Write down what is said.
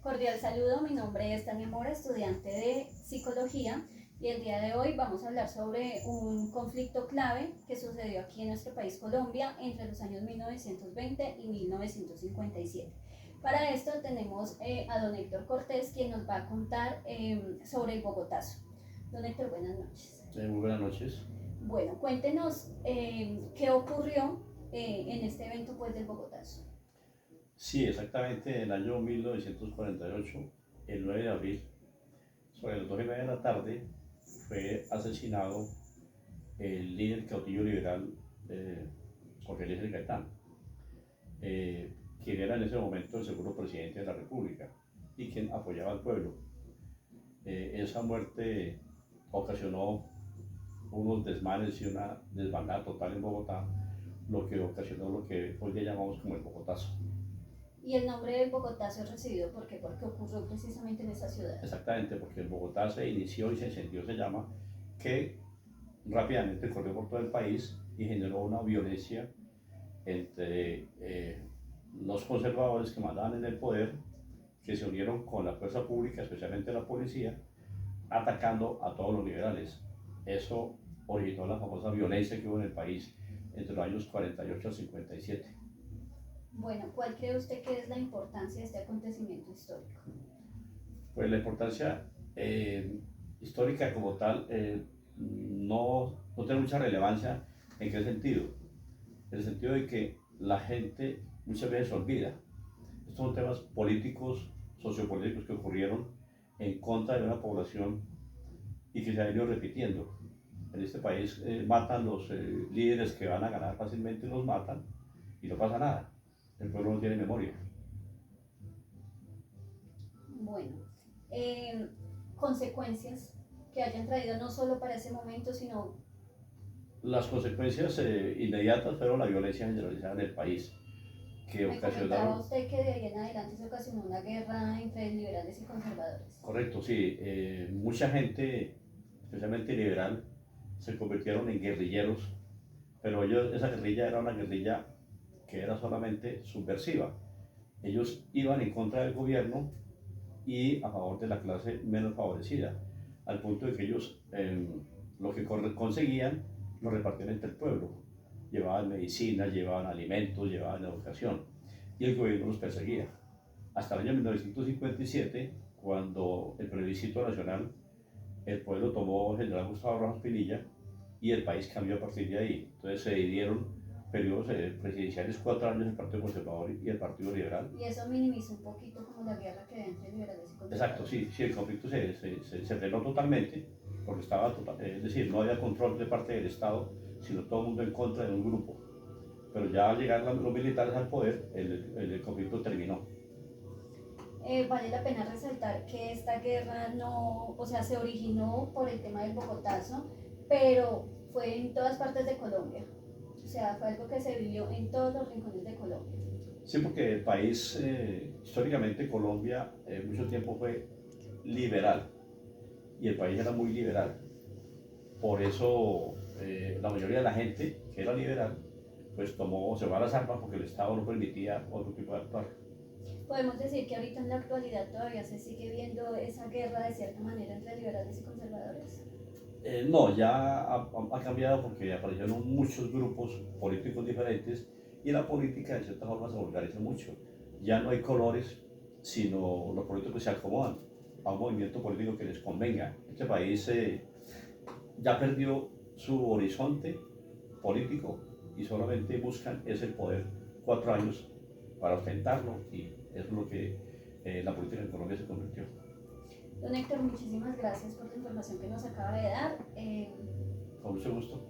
Cordial saludo, mi nombre es Tania Mora, estudiante de psicología, y el día de hoy vamos a hablar sobre un conflicto clave que sucedió aquí en nuestro país Colombia entre los años 1920 y 1957. Para esto tenemos a don Héctor Cortés, quien nos va a contar sobre el Bogotazo. Don Héctor, buenas noches. Muy buenas noches. Bueno, cuéntenos qué ocurrió en este evento pues, del Bogotazo. Sí, exactamente en el año 1948, el 9 de abril, sobre las 2:30 de la tarde, fue asesinado el líder cautillo liberal Jorge Eliezer Gaitán, quien era en ese momento el segundo presidente de la República y quien apoyaba al pueblo. Esa muerte ocasionó unos desmanes y una desbandada total en Bogotá, lo que ocasionó lo que hoy le llamamos como el Bogotazo. Y el nombre del Bogotazo es recibido porque ocurrió precisamente en esa ciudad. Exactamente, porque el Bogotá se inició y se encendió, se llama, que rápidamente corrió por todo el país y generó una violencia entre los conservadores que mandaban en el poder, que se unieron con la fuerza pública, especialmente la policía, atacando a todos los liberales. Eso originó la famosa violencia que hubo en el país entre los años 48 al 57. Bueno, ¿cuál cree usted que es la importancia de este acontecimiento histórico? Pues la importancia histórica como tal no tiene mucha relevancia. ¿En qué sentido? En el sentido de que la gente muchas veces se olvida. Estos son temas políticos, sociopolíticos que ocurrieron en contra de una población y que se ha venido repitiendo. En este país matan los líderes que van a ganar fácilmente, los matan y no pasa nada. El pueblo no tiene memoria. Bueno, consecuencias que hayan traído no solo para ese momento, sino... Las consecuencias inmediatas fueron la violencia generalizada en el país, que Me comentaba ocasionaron... usted que de ahí en adelante se ocasionó una guerra entre liberales y conservadores. Correcto, sí. Mucha gente, especialmente liberal, se convirtieron en guerrilleros, pero esa guerrilla era una guerrilla que era solamente subversiva. Ellos iban en contra del gobierno y a favor de la clase menos favorecida, al punto de que ellos lo que conseguían lo repartían entre el pueblo. Llevaban medicinas, llevaban alimentos, llevaban educación, y el gobierno los perseguía. Hasta el año 1957, cuando el plebiscito nacional, el pueblo tomó General Gustavo Rojas Pinilla y el país cambió a partir de ahí. Entonces se dividieron periodos presidenciales, 4 años el Partido Conservador y el Partido Liberal. Y eso minimizó un poquito como la guerra que había entre liberales y conservadores. Exacto, sí, sí, el conflicto se frenó totalmente, porque estaba es decir, no había control de parte del Estado, sino todo el mundo en contra de un grupo. Pero ya al llegar los militares al poder, el conflicto terminó. Vale la pena resaltar que esta guerra no, o sea, se originó por el tema del Bogotazo, pero fue en todas partes de Colombia. O sea, fue algo que se vivió en todos los rincones de Colombia. Sí, porque el país, históricamente Colombia, mucho tiempo fue liberal, y el país era muy liberal. Por eso la mayoría de la gente que era liberal, pues se va a las armas porque el Estado no permitía otro tipo de actuar. Podemos decir que ahorita en la actualidad todavía se sigue viendo esa guerra de cierta manera entre liberales y conservadores. No, ya ha cambiado porque aparecieron muchos grupos políticos diferentes y la política de cierta forma se vulgarizó mucho. Ya no hay colores, sino los políticos se acomodan a un movimiento político que les convenga. Este país ya perdió su horizonte político y solamente buscan ese poder 4 años para ostentarlo, y eso es lo que la política en Colombia se convirtió. Don Héctor, muchísimas gracias por la información que nos acaba de dar. Con mucho gusto.